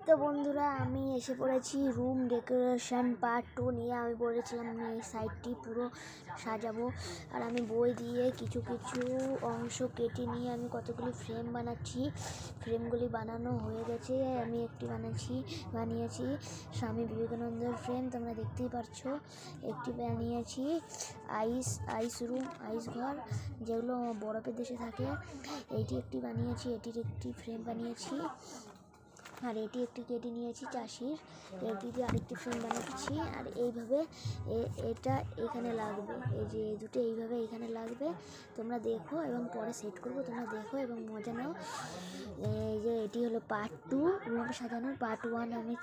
তো বন্ধুরা আমি এসে পড়েছি রুম ডেকোরেশন পার্ট 2 নিয়ে। আমি বলেছিলাম আমি এই সাইডটি পুরো সাজাবো, আর আমি বই দিয়ে কিছু কিছু অংশ কেটে নিয়ে আমি কতগুলি ফ্রেম বানাচ্ছি। ফ্রেমগুলি বানানো হয়ে গেছে। আমি একটি বানিয়েছি স্বামী বিবেকানন্দের ফ্রেম, তোমরা দেখতেই পারছো। একটি বানিয়েছি আইস রুম, আইস ঘর, যেগুলো বরফের দেশে থাকে। এইটি একটি বানিয়েছি, এটির একটি ফ্রেম বানিয়েছি। আর এটি একটি কেটে নিয়েছি চাষির, এটি দিয়ে আরেকটি ফ্রেম বানাচ্ছি। আর এইভাবে এটা এখানে লাগবে, এই যে দুটো এইভাবে এখানে লাগবে। তোমরা দেখো এবং পরে সেট করবো, তোমরা দেখো এবং মজা নাও। এই যে এটি হলো পার্ট 2 রুম সাজানোর। পার্ট 1 আমি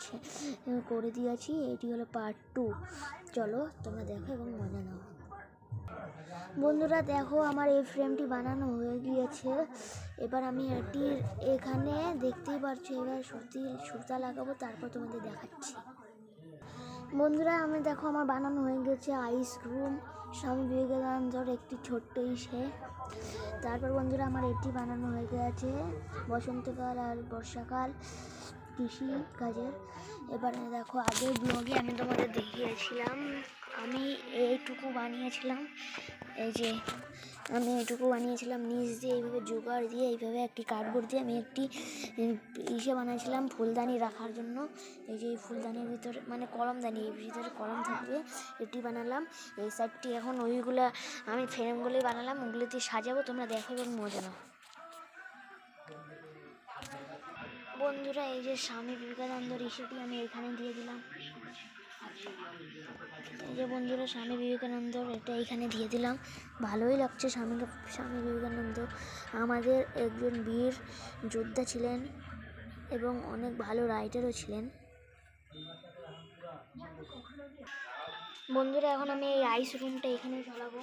করে দিয়েছি, এটি হলো পার্ট 2। চলো তোমরা দেখো এবং মজা নাও। বন্ধুরা দেখো আমার এই ফ্রেমটি বানানো হয়ে গিয়েছে। এবার আমি এটির এখানে দেখতেই পারছো, এবার সুতা লাগাবো, তারপর তোমাদের দেখাচ্ছি। বন্ধুরা আমি দেখো আমার বানানো হয়ে গেছে আইস রুম স্বামী বিবেকানন্দর একটি ছোট্ট ইসে। তারপর বন্ধুরা আমার এটি বানানো হয়ে গেছে বসন্তকাল আর বর্ষাকাল কৃষি কাজের। এবারে দেখো আগের ব্লগে আমি তোমাদের দেখিয়েছিলাম আমি এইটুকু বানিয়েছিলাম। এই যে আমি এইটুকু বানিয়েছিলাম নিচ দিয়ে এইভাবে জোগাড় দিয়ে, এইভাবে একটি কার্ডবোর্ড দিয়ে আমি একটি ইসে বানিয়েছিলাম ফুলদানি রাখার জন্য। এই যে এই ফুলদানির ভিতরে মানে কলমদানি, এর ভিতরে কলম থাকবে, এটি বানালাম। এই সাইডটি এখন ওইগুলা আমি ফ্রেমগুলি বানালাম, ওগুলি দিয়ে সাজাবো, তোমরা দেখো এবং মজা নাও। বন্ধুরা এই যে স্বামী বিবেকানন্দর ইস্যুটি আমি এখানে দিয়ে দিলাম। এই যে বন্ধুরা স্বামী বিবেকানন্দর এটা এখানে দিয়ে দিলাম। ভালোই লাগছে। স্বামী বিবেকানন্দ আমাদের একজন বীর যোদ্ধা ছিলেন এবং অনেক ভালো রাইটারও ছিলেন। বন্ধুরা এখন আমি এই আইস রুমটা এখানে চালাবো।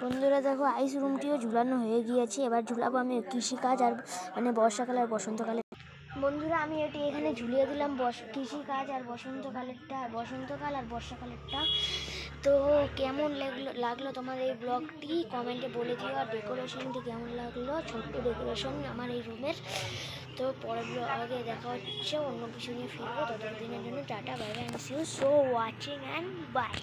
বন্ধুরা দেখো আইস রুমটিও ঝুলানো হয়ে গিয়েছে। এবার ঝুলাবো আমি কৃষিকাজ আর মানে বর্ষাকাল আর বসন্তকালে। বন্ধুরা আমি এটি এখানে ঝুলিয়ে দিলাম কৃষিকাজ আর বসন্তকাল আর বর্ষাকালেরটা। তো কেমন লাগলো তোমার এই ব্লগটি কমেন্টে বলে দিও। আর ডেকোরেশনটি কেমন লাগলো, ছোট্ট ডেকোরেশন আমার এই রুমের। তো পরের ব্লগে দেখা হচ্ছে, অন্য কিছু নিয়ে ফিরবো। ততদিনের জন্য tata, bye bye, so watching and by.